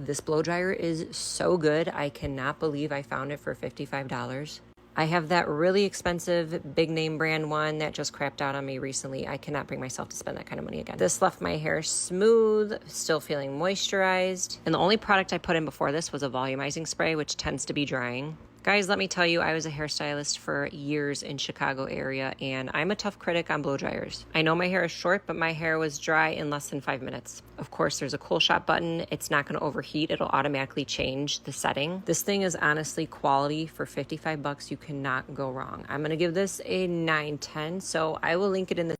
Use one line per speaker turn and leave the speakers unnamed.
This blow dryer is so good. I cannot believe I found it for $55. I have that really expensive big name brand one that just crapped out on me recently. I cannot bring myself to spend that kind of money again. This left my hair smooth, still feeling moisturized. And the only product I put in before this was a volumizing spray, which tends to be drying. Guys, let me tell you, I was a hairstylist for years in Chicago area, and I'm a tough critic on blow dryers. I know my hair is short, but my hair was dry in less than 5 minutes. Of course, there's a cool shot button. It's not gonna overheat. It'll automatically change the setting. This thing is honestly quality. For 55 bucks, you cannot go wrong. I'm gonna give this a 9/10, so I will link it in the